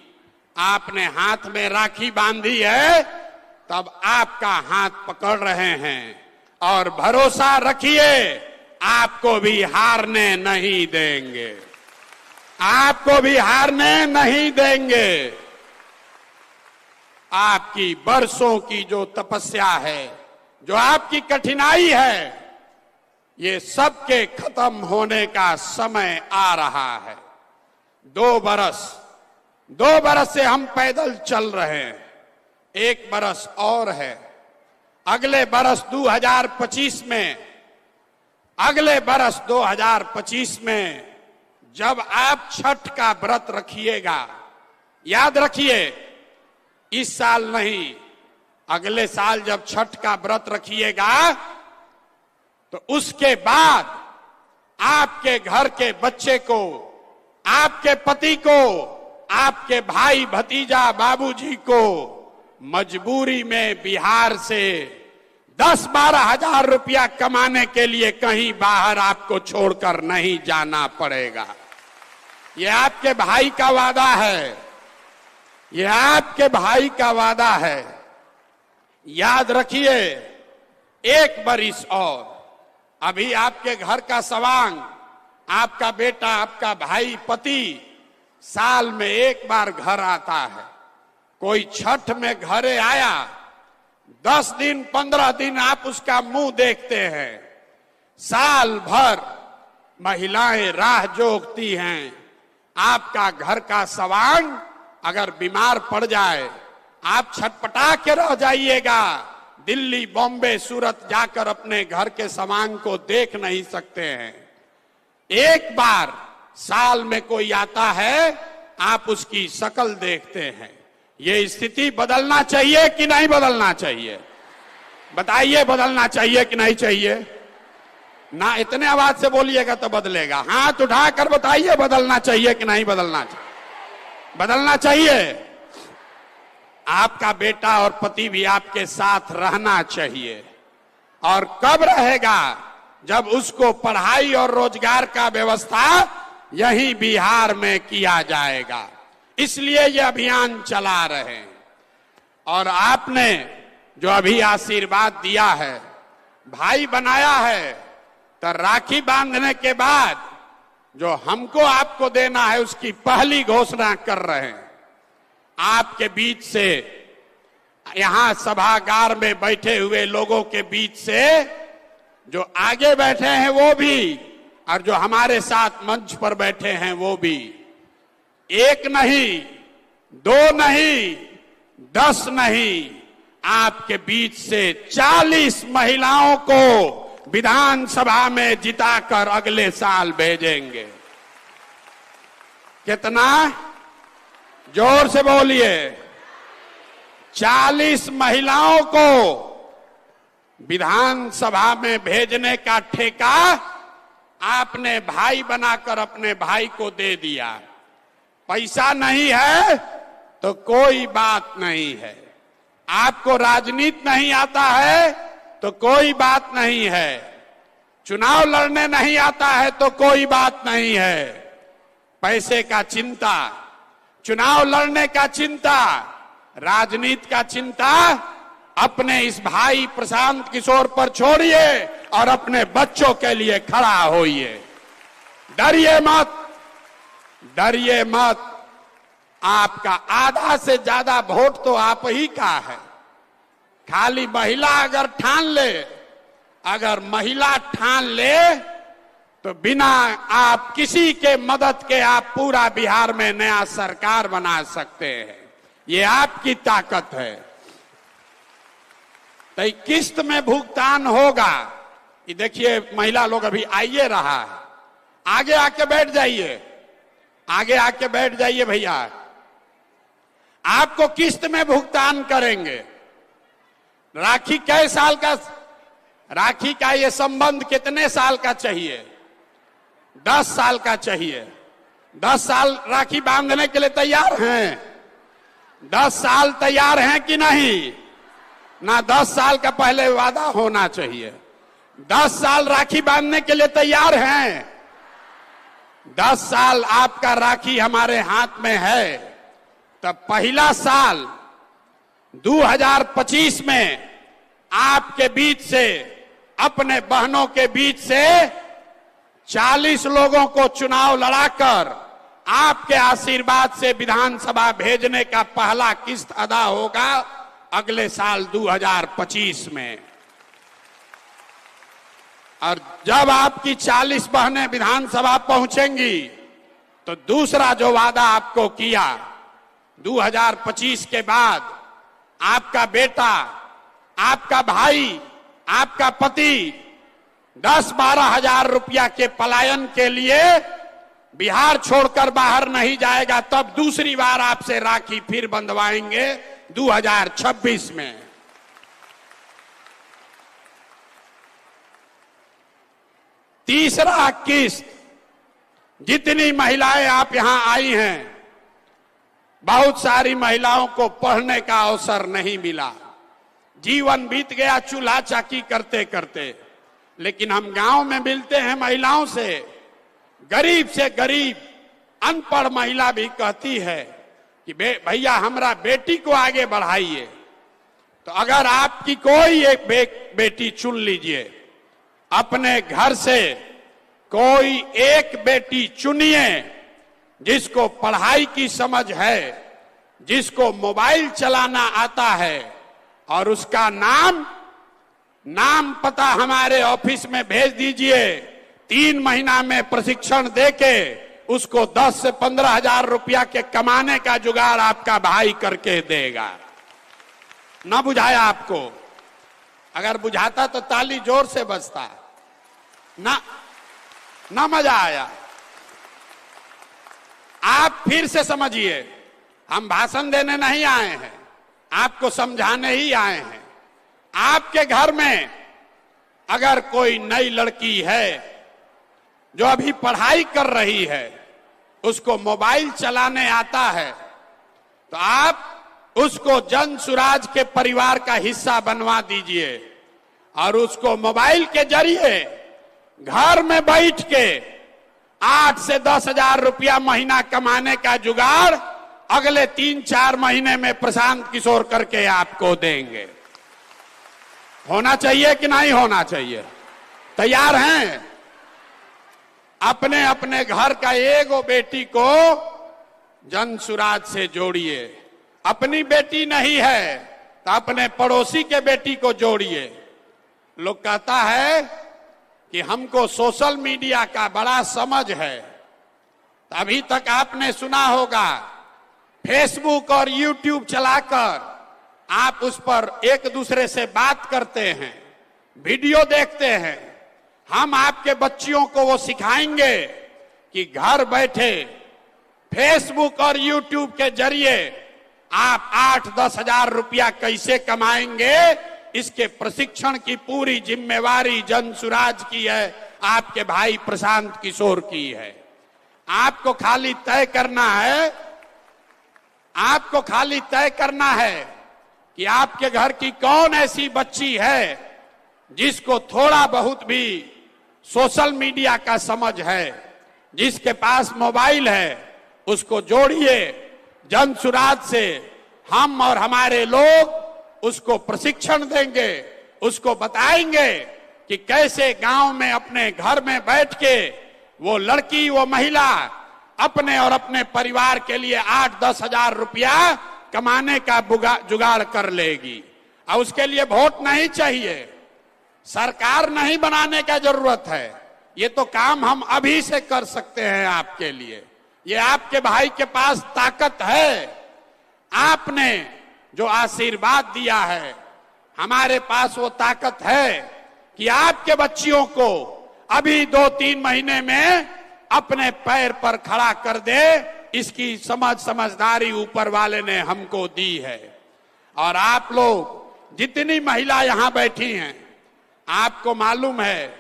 आपने हाथ में राखी बांधी है, तब आपका हाथ पकड़ रहे हैं। और भरोसा रखिए, आपको भी हारने नहीं देंगे, आपको भी हारने नहीं देंगे। आपकी बरसों की जो तपस्या है, जो आपकी कठिनाई है, ये सब के खत्म होने का समय आ रहा है। 2 बरस से हम पैदल चल रहे हैं। एक बरस और है। अगले बरस 2025 में, अगले बरस 2025 में जब आप छठ का व्रत रखिएगा, याद रखिए, इस साल नहीं, अगले साल जब छठ का व्रत रखिएगा तो उसके बाद आपके घर के बच्चे को, आपके पति को, आपके भाई भतीजा बाबूजी को मजबूरी में बिहार से 10-12 हजार रुपया कमाने के लिए कहीं बाहर आपको छोड़कर नहीं जाना पड़ेगा। ये आपके भाई का वादा है, ये आपके भाई का वादा है। याद रखिए, एक बरिस और, अभी आपके घर का सवांग, आपका बेटा, आपका भाई, पति साल में एक बार घर आता है। कोई छठ में घरे आया, 10 दिन 15 दिन आप उसका मुंह देखते हैं। साल भर महिलाएं राह जोहती हैं। आपका घर का सवांग अगर बीमार पड़ जाए, आप छटपटा के रह जाइएगा। दिल्ली, बॉम्बे, सूरत जाकर अपने घर के सवांग को देख नहीं सकते हैं। एक बार साल में कोई आता है, आप उसकी शक्ल देखते हैं। ये स्थिति बदलना चाहिए कि नहीं बदलना चाहिए? बताइए, बदलना चाहिए कि नहीं चाहिए? ना इतने आवाज से बोलिएगा तो बदलेगा। हाथ उठाकर बताइए, बदलना चाहिए कि नहीं बदलना चाहिए? बदलना चाहिए। आपका बेटा और पति भी आपके साथ रहना चाहिए। और कब रहेगा? जब उसको पढ़ाई और रोजगार का व्यवस्था यही बिहार में किया जाएगा। इसलिए ये अभियान चला रहे हैं। और आपने जो अभी आशीर्वाद दिया है, भाई बनाया है, तो राखी बांधने के बाद जो हमको आपको देना है उसकी पहली घोषणा कर रहे हैं। आपके बीच से, यहां सभागार में बैठे हुए लोगों के बीच से, जो आगे बैठे हैं वो भी, और जो हमारे साथ मंच पर बैठे हैं वो भी, एक नहीं, 2 नहीं, 10 नहीं, आपके बीच से 40 महिलाओं को विधानसभा में जिताकर अगले साल भेजेंगे। कितना? जोर से बोलिए। 40 महिलाओं को विधानसभा में भेजने का ठेका आपने भाई बनाकर अपने भाई को दे दिया। पैसा नहीं है तो कोई बात नहीं है। आपको राजनीति नहीं आता है तो कोई बात नहीं है। चुनाव लड़ने नहीं आता है तो कोई बात नहीं है। पैसे का चिंता, चुनाव लड़ने का चिंता, राजनीति का चिंता अपने इस भाई प्रशांत किशोर पर छोड़िए और अपने बच्चों के लिए खड़ा होइए। डरिए मत, डरिए मत। आपका आधा से ज्यादा वोट तो आप ही का है। खाली महिला अगर ठान ले, अगर महिला ठान ले तो बिना आप किसी के मदद के आप पूरा बिहार में नया सरकार बना सकते हैं। ये आपकी ताकत है। तो किस्त में भुगतान होगा। ये देखिए, महिला लोग अभी आइए रहा है। आगे आके बैठ जाइए, आगे आके बैठ जाइए भैया। आपको किस्त में भुगतान करेंगे। राखी कै साल का? राखी का ये संबंध कितने साल का चाहिए? 10 साल का चाहिए। 10 साल राखी बांधने के लिए तैयार हैं? 10 साल तैयार हैं कि नहीं? ना 10 साल का पहले वादा होना चाहिए। 10 साल राखी बांधने के लिए तैयार हैं? 10 साल आपका राखी हमारे हाथ में है। तब पहला साल 2025 में आपके बीच से, अपने बहनों के बीच से 40 लोगों को चुनाव लड़ाकर आपके आशीर्वाद से विधानसभा भेजने का पहला किस्त अदा होगा अगले साल 2025 में। और जब आपकी 40 बहनें विधानसभा पहुंचेंगी तो दूसरा जो वादा आपको किया, 2025 के बाद आपका बेटा, आपका भाई, आपका पति 10-12 हजार रुपया के पलायन के लिए बिहार छोड़कर बाहर नहीं जाएगा, तब दूसरी बार आपसे राखी फिर बंधवाएंगे 2026 में। तीसरा किस्त, जितनी महिलाएं आप यहां आई हैं, बहुत सारी महिलाओं को पढ़ने का अवसर नहीं मिला, जीवन बीत गया चूल्हा चाकी करते करते। लेकिन हम गांव में मिलते हैं महिलाओं से, गरीब से गरीब अनपढ़ महिला भी कहती है कि भैया हमारा बेटी को आगे बढ़ाइए। तो अगर आपकी कोई एक बेटी चुन लीजिए, अपने घर से कोई एक बेटी चुनिए जिसको पढ़ाई की समझ है, जिसको मोबाइल चलाना आता है, और उसका नाम पता हमारे ऑफिस में भेज दीजिए। 3 महीना में प्रशिक्षण देके उसको 10 से 15 हजार रुपया के कमाने का जुगाड़ आपका भाई करके देगा। ना बुझाया आपको? अगर बुझाता तो ताली जोर से बजता। ना मजा आया? आप फिर से समझिए, हम भाषण देने नहीं आए हैं, आपको समझाने ही आए हैं। आपके घर में अगर कोई नई लड़की है जो अभी पढ़ाई कर रही है, उसको मोबाइल चलाने आता है, तो आप उसको जन सुराज के परिवार का हिस्सा बनवा दीजिए और उसको मोबाइल के जरिए घर में बैठ के 8 से 10 हजार रुपया महीना कमाने का जुगाड़ अगले 3-4 महीने में प्रशांत किशोर करके आपको देंगे। होना चाहिए कि नहीं होना चाहिए? तैयार हैं? अपने अपने घर का एगो बेटी को जन सुराज से जोड़िए। अपनी बेटी नहीं है तो अपने पड़ोसी के बेटी को जोड़िए। लोग कहता है कि हमको सोशल मीडिया का बड़ा समझ है, तो अभी तक आपने सुना होगा फेसबुक और यूट्यूब चलाकर आप उस पर एक दूसरे से बात करते हैं, वीडियो देखते हैं। हम आपके बच्चियों को वो सिखाएंगे कि घर बैठे फेसबुक और यूट्यूब के जरिए आप 8-10 हजार रुपया कैसे कमाएंगे, इसके प्रशिक्षण की पूरी जिम्मेवारी जन सुराज की है, आपके भाई प्रशांत किशोर की है। आपको खाली तय करना है कि आपके घर की कौन ऐसी बच्ची है जिसको थोड़ा बहुत भी सोशल मीडिया का समझ है, जिसके पास मोबाइल है, उसको जोड़िए जन सुराज से। हम और हमारे लोग उसको प्रशिक्षण देंगे, उसको बताएंगे कि कैसे गांव में अपने घर में बैठ के वो लड़की, वो महिला अपने और अपने परिवार के लिए 8-10 हजार रुपया कमाने का जुगाड़ कर लेगी। और उसके लिए वोट नहीं चाहिए, सरकार नहीं बनाने का जरूरत है। ये तो काम हम अभी से कर सकते हैं आपके लिए। ये आपके भाई के पास ताकत है। आपने जो आशीर्वाद दिया है, हमारे पास वो ताकत है कि आपके बच्चियों को अभी 2-3 महीने में अपने पैर पर खड़ा कर दे। इसकी समझदारी ऊपर वाले ने हमको दी है। और आप लोग जितनी महिला यहां बैठी हैं, आपको मालूम है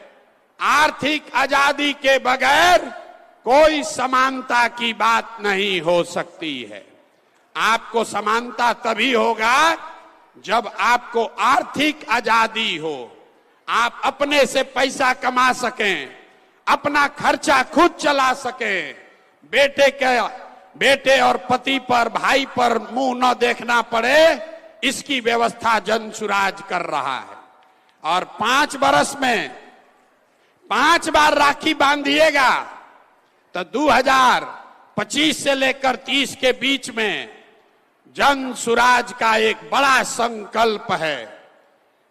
आर्थिक आजादी के बगैर कोई समानता की बात नहीं हो सकती है। आपको समानता तभी होगा जब आपको आर्थिक आजादी हो, आप अपने से पैसा कमा सकें, अपना खर्चा खुद चला सकें, बेटे और पति पर, भाई पर मुंह न देखना पड़े, इसकी व्यवस्था जन सुराज कर रहा है। और 5 बरस में 5 बार राखी बांधिएगा तो 2025 से लेकर 30 के बीच में जन सुराज का एक बड़ा संकल्प है।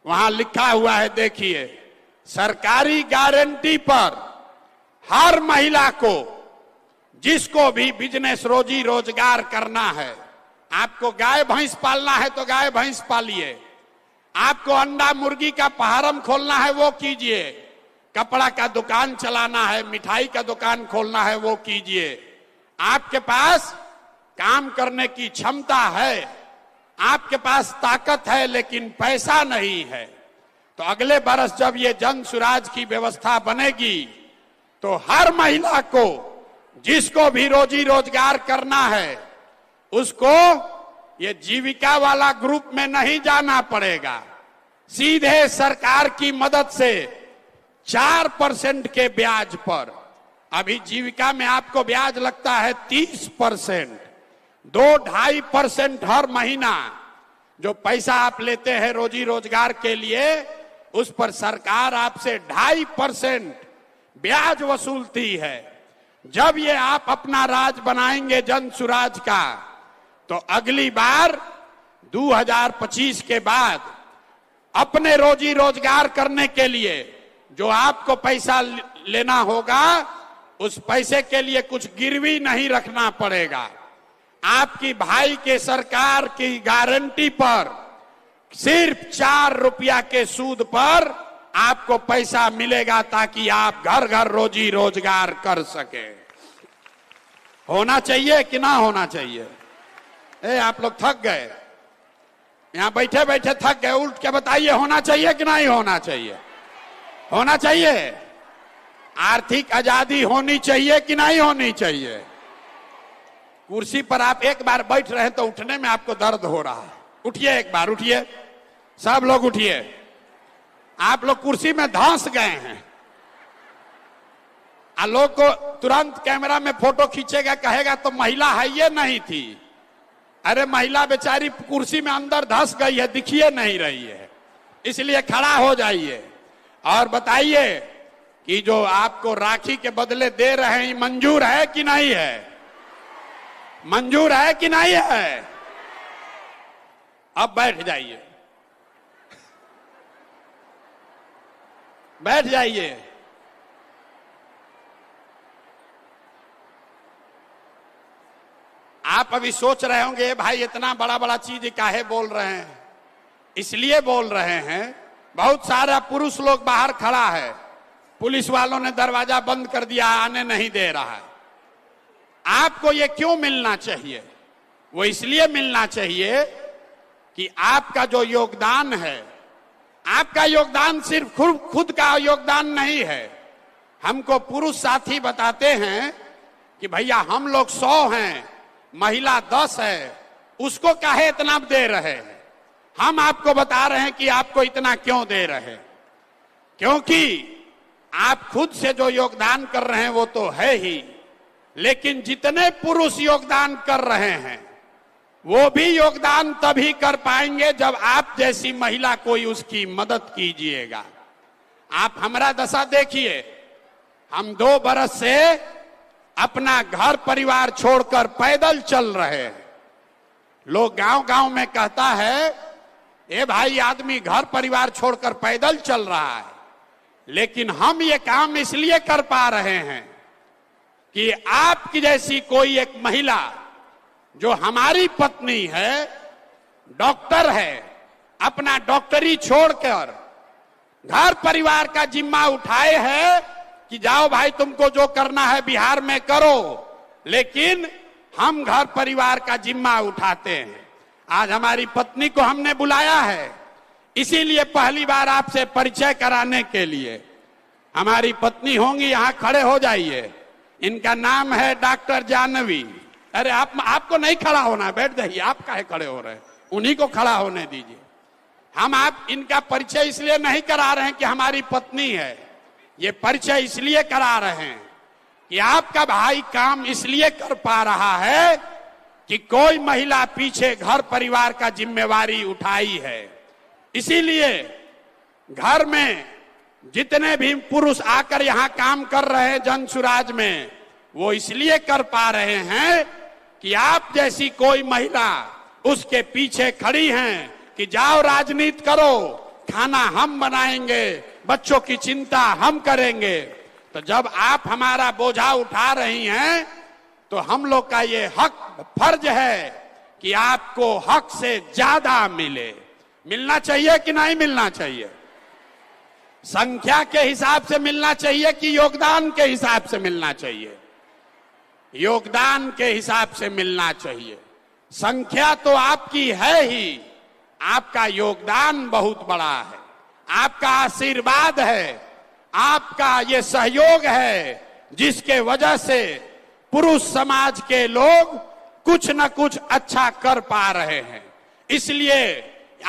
वहां लिखा हुआ है, देखिए, सरकारी गारंटी पर हर महिला को, जिसको भी बिजनेस रोजी रोजगार करना है, आपको गाय भैंस पालना है तो गाय भैंस पालिए, आपको अंडा मुर्गी का फार्म खोलना है वो कीजिए, कपड़ा का दुकान चलाना है, मिठाई का दुकान खोलना है वो कीजिए। आपके पास काम करने की क्षमता है, आपके पास ताकत है, लेकिन पैसा नहीं है। तो अगले बरस जब ये जन सुराज की व्यवस्था बनेगी तो हर महिला को, जिसको भी रोजी रोजगार करना है, उसको ये जीविका वाला ग्रुप में नहीं जाना पड़ेगा। सीधे सरकार की मदद से 4% के ब्याज पर, अभी जीविका में आपको ब्याज लगता है 30%, 2-2.5% हर महीना जो पैसा आप लेते हैं रोजी रोजगार के लिए, उस पर सरकार आपसे 2.5% ब्याज वसूलती है। जब ये आप अपना राज बनाएंगे जन सुराज का, तो अगली बार 2025 के बाद अपने रोजी रोजगार करने के लिए जो आपको पैसा लेना होगा, उस पैसे के लिए कुछ गिरवी नहीं रखना पड़ेगा। आपकी भाई के सरकार की गारंटी पर सिर्फ 4 रुपया के सूद पर आपको पैसा मिलेगा, ताकि आप घर घर रोजी रोजगार कर सके। होना चाहिए कि ना होना चाहिए? आप लोग थक गए, यहां बैठे बैठे थक गए, उठ के बताइए होना चाहिए कि नहीं होना चाहिए? होना चाहिए। आर्थिक आजादी होनी चाहिए कि नहीं होनी चाहिए? कुर्सी पर आप एक बार बैठ रहे हैं तो उठने में आपको दर्द हो रहा है। उठिए, एक बार उठिए, सब लोग उठिए। आप लोग कुर्सी में धंस गए हैं। लोग को तुरंत कैमरा में फोटो खींचेगा, कहेगा तो महिला है ये नहीं थी। अरे महिला बेचारी कुर्सी में अंदर धंस गई है, दिखिए नहीं रही है, इसलिए खड़ा हो जाइए और बताइए कि जो आपको राखी के बदले दे रहे हैं, मंजूर है कि नहीं है? मंजूर है कि नहीं है? अब बैठ जाइए, बैठ जाइए। आप अभी सोच रहे होंगे भाई इतना बड़ा बड़ा चीज काहे बोल रहे हैं? इसलिए बोल रहे हैं, बहुत सारा पुरुष लोग बाहर खड़ा है, पुलिस वालों ने दरवाजा बंद कर दिया, आने नहीं दे रहा है। आपको ये क्यों मिलना चाहिए? वो इसलिए मिलना चाहिए कि आपका जो योगदान है, आपका योगदान सिर्फ खुद का योगदान नहीं है। हमको पुरुष साथी बताते हैं कि भैया हम लोग 100 हैं, महिला 10 है, उसको काहे इतना दे रहे हैं? हम आपको बता रहे हैं कि आपको इतना क्यों दे रहे हैं, क्योंकि आप खुद से जो योगदान कर रहे हैं वो तो है ही, लेकिन जितने पुरुष योगदान कर रहे हैं वो भी योगदान तभी कर पाएंगे जब आप जैसी महिला कोई उसकी मदद कीजिएगा। आप हमारा दशा देखिए, हम 2 बरस से अपना घर परिवार छोड़कर पैदल चल रहे हैं। लोग गांव गांव में कहता है ए भाई आदमी घर परिवार छोड़कर पैदल चल रहा है, लेकिन हम ये काम इसलिए कर पा रहे हैं कि आपकी जैसी कोई एक महिला जो हमारी पत्नी है, डॉक्टर है, अपना डॉक्टरी छोड़कर घर परिवार का जिम्मा उठाए है कि जाओ भाई तुमको जो करना है बिहार में करो, लेकिन हम घर परिवार का जिम्मा उठाते हैं। आज हमारी पत्नी को हमने बुलाया है, इसीलिए पहली बार आपसे परिचय कराने के लिए। हमारी पत्नी होंगी, यहां खड़े हो जाइए। इनका नाम है डॉक्टर जानवी। अरे आपको नहीं खड़ा होना है, बैठ जाइए। आप काहे खड़े हो रहे हैं? उन्हीं को खड़ा होने दीजिए। हम आप इनका परिचय इसलिए नहीं करा रहे हैं कि हमारी पत्नी है, ये परिचय इसलिए करा रहे हैं कि आपका भाई काम इसलिए कर पा रहा है कि कोई महिला पीछे घर परिवार का जिम्मेवारी उठाई है। इसीलिए घर में जितने भी पुरुष आकर यहां काम कर रहे हैं जन सुराज में, वो इसलिए कर पा रहे हैं कि आप जैसी कोई महिला उसके पीछे खड़ी हैं कि जाओ राजनीति करो, खाना हम बनाएंगे, बच्चों की चिंता हम करेंगे। तो जब आप हमारा बोझा उठा रही हैं तो हम लोग का ये हक फर्ज है कि आपको हक से ज्यादा मिले। मिलना चाहिए कि नहीं मिलना चाहिए? संख्या के हिसाब से मिलना चाहिए कि योगदान के हिसाब से मिलना चाहिए? योगदान के हिसाब से मिलना चाहिए। संख्या तो आपकी है ही, आपका योगदान बहुत बड़ा है, आपका आशीर्वाद है, आपका ये सहयोग है, जिसके वजह से पुरुष समाज के लोग कुछ न कुछ अच्छा कर पा रहे हैं। इसलिए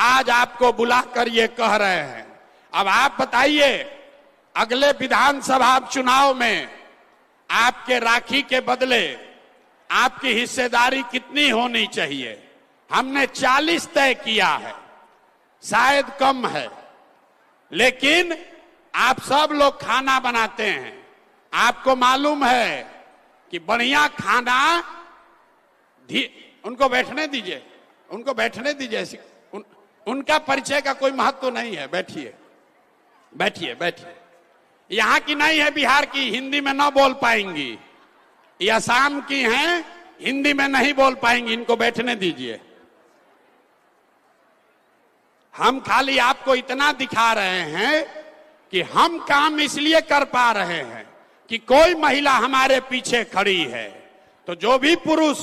आज आपको बुलाकर ये कह रहे हैं। अब आप बताइए, अगले विधानसभा चुनाव में आपके राखी के बदले आपकी हिस्सेदारी कितनी होनी चाहिए? हमने 40 तय किया है, शायद कम है, लेकिन आप सब लोग खाना बनाते हैं। आपको मालूम है कि बढ़िया खाना, उनको बैठने दीजिए, उनको बैठने दीजिए, उनका परिचय का कोई महत्व नहीं है। बैठिए बैठिए बैठिए। यहाँ की नहीं है, बिहार की, हिंदी में ना बोल पाएंगी। ये असम की हैं, हिंदी में नहीं बोल पाएंगी, इनको बैठने दीजिए। हम खाली आपको इतना दिखा रहे हैं कि हम काम इसलिए कर पा रहे हैं कि कोई महिला हमारे पीछे खड़ी है। तो जो भी पुरुष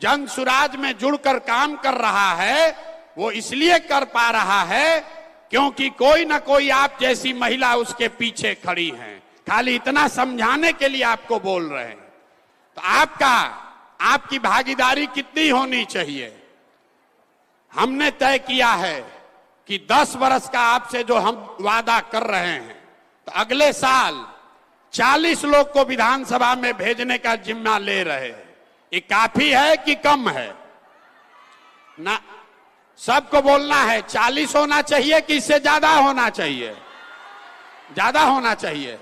जन सुराज में जुड़कर काम कर रहा है, वो इसलिए कर पा रहा है क्योंकि कोई ना कोई आप जैसी महिला उसके पीछे खड़ी है। खाली इतना समझाने के लिए आपको बोल रहे हैं। तो आपकी भागीदारी कितनी होनी चाहिए? हमने तय किया है कि 10 वर्ष का आपसे जो हम वादा कर रहे हैं, तो अगले साल 40 लोग को विधानसभा में भेजने का जिम्मा ले रहे हैं। ये काफी है कि कम है? ना, सबको बोलना है 40 होना चाहिए कि इससे ज्यादा होना चाहिए? ज्यादा होना चाहिए।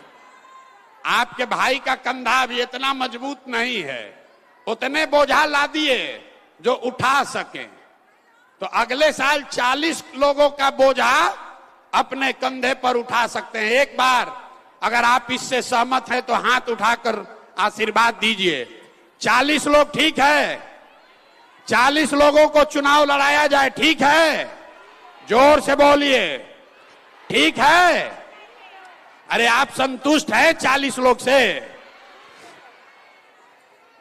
आपके भाई का कंधा भी इतना मजबूत नहीं है, उतने बोझा ला दिए जो उठा सके। तो अगले साल 40 लोगों का बोझा अपने कंधे पर उठा सकते हैं। एक बार अगर आप इससे सहमत हैं तो हाथ उठाकर आशीर्वाद दीजिए। 40 लोग ठीक है? 40 लोगों को चुनाव लड़ाया जाए, ठीक है? जोर से बोलिए, ठीक है? अरे आप संतुष्ट हैं 40 लोग से?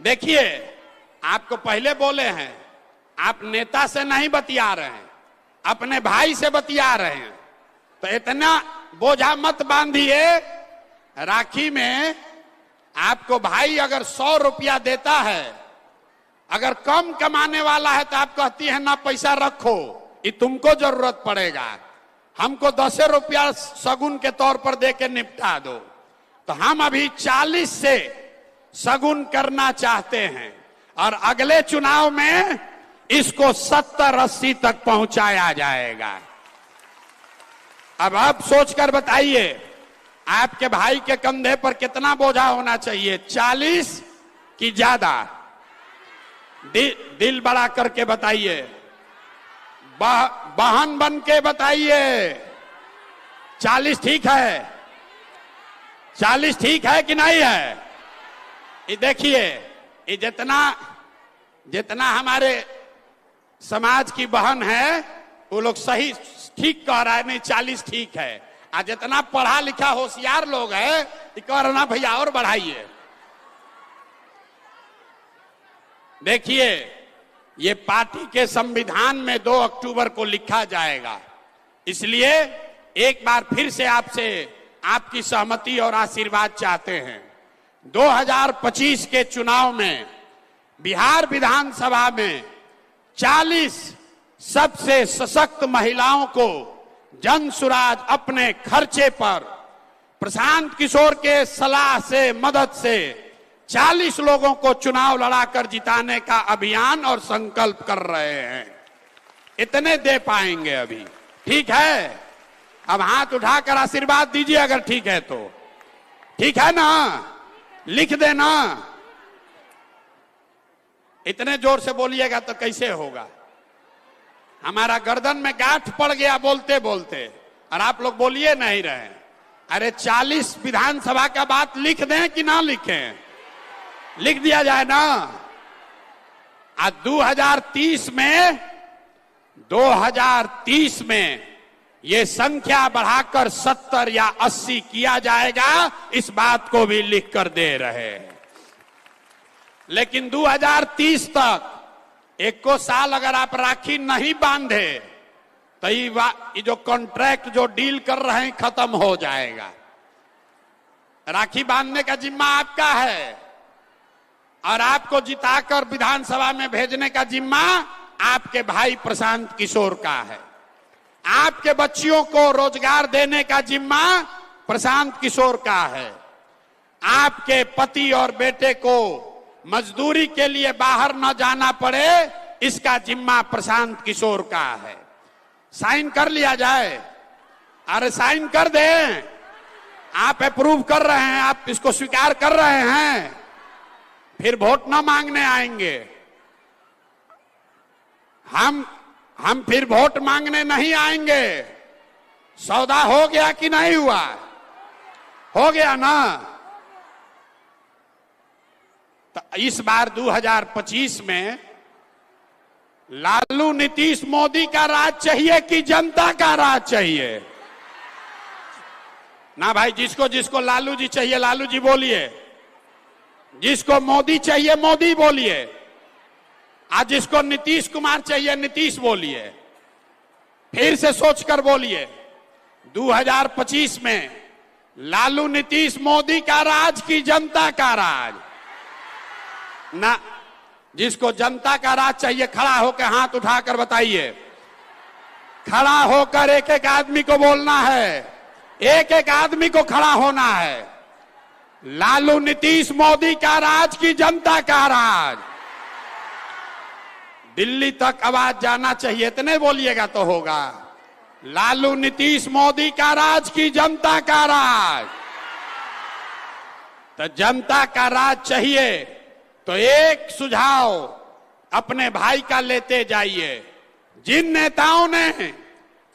देखिए, आपको पहले बोले हैं, आप नेता से नहीं बतिया रहे हैं, अपने भाई से बतिया रहे हैं। तो इतना बोझा मत बांधिए। राखी में आपको भाई अगर 100 रुपया देता है, अगर कम कमाने वाला है तो आप कहती है ना पैसा रखो, ये तुमको जरूरत पड़ेगा, हमको 10 रुपया सगुन के तौर पर दे के निपटा दो। तो हम अभी 40 से सगुन करना चाहते हैं और अगले चुनाव में इसको 70-80 तक पहुंचाया जाएगा। अब आप सोचकर बताइए, आपके भाई के कंधे पर कितना बोझा होना चाहिए? 40 कि ज्यादा? दिल बड़ा करके बताइए, बहन बन के बताइए। 40 ठीक है? 40 ठीक है कि नहीं है? ये देखिए, ये जितना हमारे समाज की बहन है वो लोग सही ठीक कह रहा है, नहीं 40 ठीक है। आज जितना पढ़ा लिखा होशियार लोग है ये कह रहा ना भैया और बढ़ाइए। देखिए, ये पार्टी के संविधान में 2 अक्टूबर को लिखा जाएगा। इसलिए एक बार फिर से आपसे आपकी सहमति और आशीर्वाद चाहते हैं। 2025 के चुनाव में बिहार विधानसभा में 40 सबसे सशक्त महिलाओं को जन सुराज अपने खर्चे पर प्रशांत किशोर के सलाह से, मदद से 40 लोगों को चुनाव लड़ाकर जिताने का अभियान और संकल्प कर रहे हैं। इतने दे पाएंगे अभी, ठीक है? अब हाथ उठाकर आशीर्वाद दीजिए अगर ठीक है तो। ठीक है ना? लिख देना। इतने जोर से बोलिएगा तो कैसे होगा? हमारा गर्दन में गांठ पड़ गया बोलते बोलते, और आप लोग बोलिए नहीं रहे। अरे 40 विधानसभा का बात लिख दें कि ना लिखें? लिख दिया जाए ना। आज 2030 में ये संख्या बढ़ाकर 70 या 80 किया जाएगा, इस बात को भी लिख कर दे रहे हैं। लेकिन 2030 तक 1 साल अगर आप राखी नहीं बांधे तो ये जो कॉन्ट्रैक्ट जो डील कर रहे हैं खत्म हो जाएगा। राखी बांधने का जिम्मा आपका है और आपको जिताकर विधानसभा में भेजने का जिम्मा आपके भाई प्रशांत किशोर का है। आपके बच्चियों को रोजगार देने का जिम्मा प्रशांत किशोर का है। आपके पति और बेटे को मजदूरी के लिए बाहर न जाना पड़े, इसका जिम्मा प्रशांत किशोर का है। साइन कर लिया जाए। अरे साइन कर दें। आप अप्रूव कर रहे हैं, आप इसको स्वीकार कर रहे हैं, फिर वोट न मांगने आएंगे। हम फिर वोट मांगने नहीं आएंगे। सौदा हो गया कि नहीं हुआ? हो गया ना। तो इस बार 2025 में लालू नीतीश मोदी का राज चाहिए कि जनता का राज चाहिए? ना भाई, जिसको जिसको लालू जी चाहिए लालू जी बोलिए, जिसको मोदी चाहिए मोदी बोलिए, आज जिसको नीतीश कुमार चाहिए नीतीश बोलिए। फिर से सोचकर बोलिए, 2025 में लालू नीतीश मोदी का राज की जनता का राज? ना, जिसको जनता का राज चाहिए खड़ा होकर हाथ उठाकर बताइए। खड़ा होकर एक एक आदमी को बोलना है, एक एक आदमी को खड़ा होना है। लालू नीतीश मोदी का राज की जनता का राज? दिल्ली तक आवाज जाना चाहिए, इतने बोलिएगा तो होगा। लालू नीतीश मोदी का राज की जनता का राज? तो जनता का राज चाहिए तो एक सुझाव अपने भाई का लेते जाइए। जिन नेताओं ने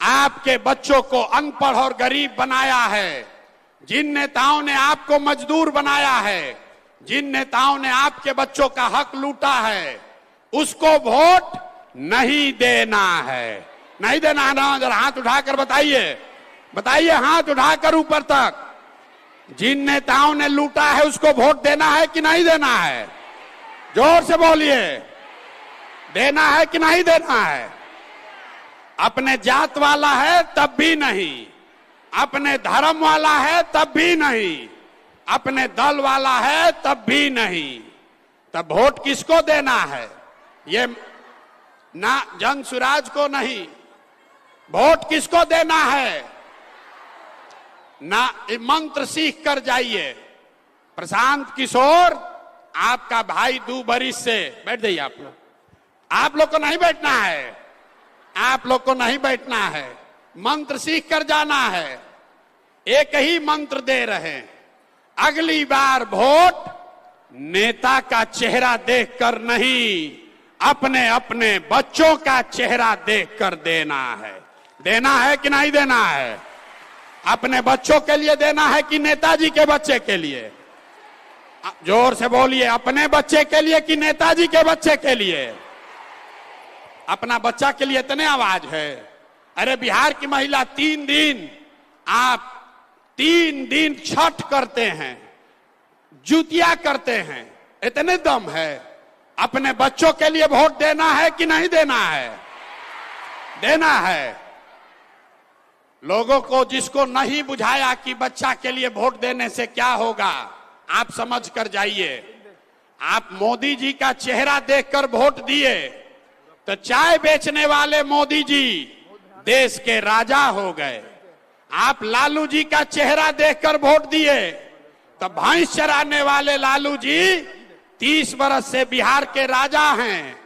आपके बच्चों को अनपढ़ और गरीब बनाया है, जिन नेताओं ने आपको मजदूर बनाया है, जिन नेताओं ने आपके बच्चों का हक लूटा है, उसको वोट नहीं देना है। नहीं देना है ना? जरा हाथ उठाकर बताइए, बताइए हाथ उठाकर ऊपर तक। जिन नेताओं ने लूटा है उसको वोट देना है कि नहीं देना है? जोर से बोलिए, देना है कि नहीं देना है? अपने जात वाला है तब भी नहीं, अपने धर्म वाला है तब भी नहीं, अपने दल वाला है तब भी नहीं। तब वोट किसको देना है? ये ना जन सुराज को नहीं, वोट किसको देना है? ना, मंत्र सीख कर जाइए। प्रशांत किशोर आपका भाई 2 बरिस से, बैठ जाइए आप लोग को नहीं बैठना है, आप लोग को नहीं बैठना है, मंत्र सीख कर जाना है। एक ही मंत्र दे रहे हैं, अगली बार वोट नेता का चेहरा देखकर नहीं, अपने अपने बच्चों का चेहरा देखकर देना है। देना है कि नहीं देना है? अपने बच्चों के लिए देना है कि नेताजी के बच्चे के लिए? जोर से बोलिए, अपने बच्चे के लिए कि नेताजी के बच्चे के लिए? अपना बच्चा के लिए इतने आवाज है। अरे बिहार की महिला 3 दिन, आप 3 दिन छठ करते हैं, जुतिया करते हैं, इतने दम है। अपने बच्चों के लिए वोट देना है कि नहीं देना है? देना है। लोगों को जिसको नहीं बुझाया कि बच्चा के लिए वोट देने से क्या होगा, आप समझ कर जाइए। आप मोदी जी का चेहरा देखकर वोट दिए तो चाय बेचने वाले मोदी जी देश के राजा हो गए। आप लालू जी का चेहरा देखकर वोट दिए तो भैंस चराने वाले लालू जी 30 वर्ष से बिहार के राजा हैं।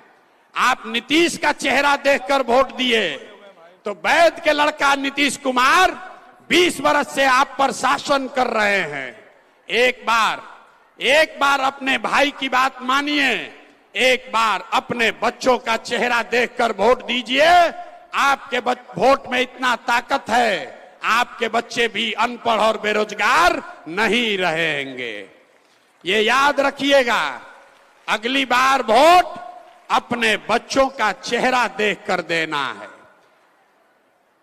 आप नीतीश का चेहरा देखकर वोट दिए तो वैद के लड़का नीतीश कुमार 20 वर्ष से आप पर शासन कर रहे हैं। एक बार अपने भाई की बात मानिए, एक बार अपने बच्चों का चेहरा देखकर वोट दीजिए। आपके वोट में इतना ताकत है, आपके बच्चे भी अनपढ़ और बेरोजगार नहीं रहेंगे। ये याद रखिएगा। अगली बार वोट अपने बच्चों का चेहरा देखकर देना है।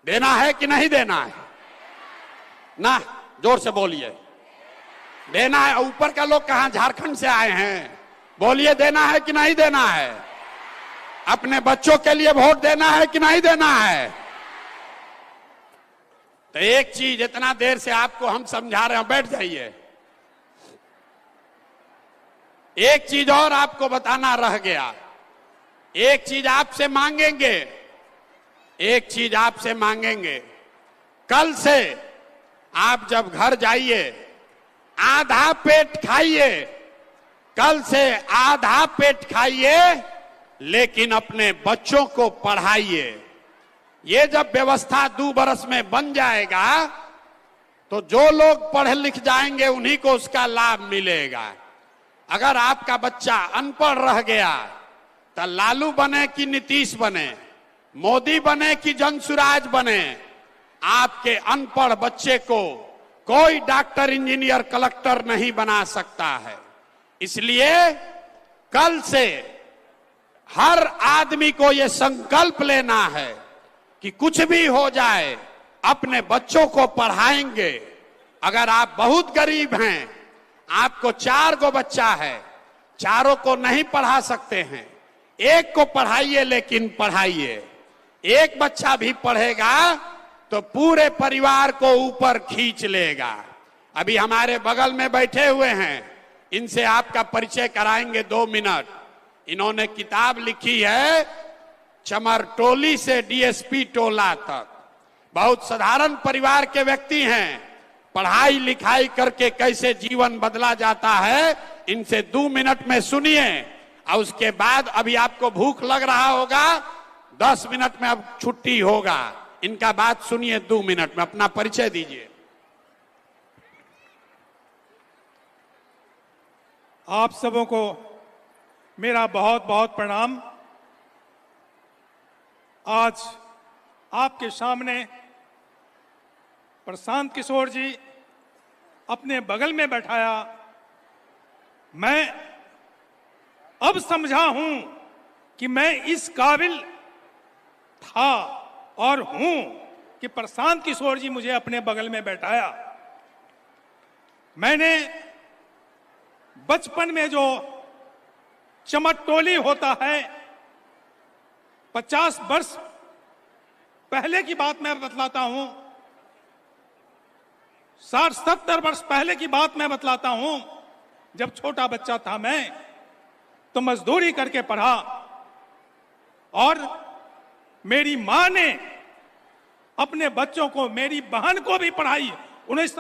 देना है कि नहीं देना है? ना, जोर से बोलिए। देना है। ऊपर का लोग कहां, झारखंड से आए हैं, बोलिए देना है कि नहीं देना है? अपने बच्चों के लिए वोट देना है कि नहीं देना है? तो एक चीज इतना देर से आपको हम समझा रहे हैं, बैठ जाइए। एक चीज और आपको बताना रह गया। एक चीज आपसे मांगेंगे, एक चीज आपसे मांगेंगे। कल से आप जब घर जाइए आधा पेट खाइए, कल से आधा पेट खाइए, लेकिन अपने बच्चों को पढ़ाइए। ये जब व्यवस्था 2 बरस में बन जाएगा तो जो लोग पढ़ लिख जाएंगे उन्हीं को उसका लाभ मिलेगा। अगर आपका बच्चा अनपढ़ रह गया तो लालू बने कि नीतीश बने, मोदी बने कि जनसुराज बने, आपके अनपढ़ बच्चे को कोई डॉक्टर, इंजीनियर, कलेक्टर नहीं बना सकता है। इसलिए कल से हर आदमी को यह संकल्प लेना है कि कुछ भी हो जाए अपने बच्चों को पढ़ाएंगे। अगर आप बहुत गरीब हैं, आपको 4 गो बच्चा है, चारों को नहीं पढ़ा सकते हैं, एक को पढ़ाइए, लेकिन पढ़ाइए। एक बच्चा भी पढ़ेगा तो पूरे परिवार को ऊपर खींच लेगा। अभी हमारे बगल में बैठे हुए हैं, इनसे आपका परिचय कराएंगे 2 मिनट। इन्होंने किताब लिखी है चमरटोली से डीएसपी टोला तक। बहुत साधारण परिवार के व्यक्ति हैं, पढ़ाई लिखाई करके कैसे जीवन बदला जाता है, इनसे 2 मिनट में सुनिए। और उसके बाद अभी आपको भूख लग रहा होगा, 10 मिनट में अब छुट्टी होगा। इनका बात सुनिए 2 मिनट में। अपना परिचय दीजिए। आप सबों को मेरा बहुत बहुत प्रणाम। आज आपके सामने प्रशांत किशोर जी अपने बगल में बैठाया, मैं अब समझा हूं कि मैं इस काबिल था और हूं कि प्रशांत किशोर जी मुझे अपने बगल में बैठाया। मैंने बचपन में जो चमटोली होता है, 50 वर्ष पहले की बात मैं बतलाता हूं, 60-70 वर्ष पहले की बात मैं बतलाता हूं। जब छोटा बच्चा था मैं, तो मजदूरी करके पढ़ा और मेरी मां ने अपने बच्चों को, मेरी बहन को भी पढ़ाई। 19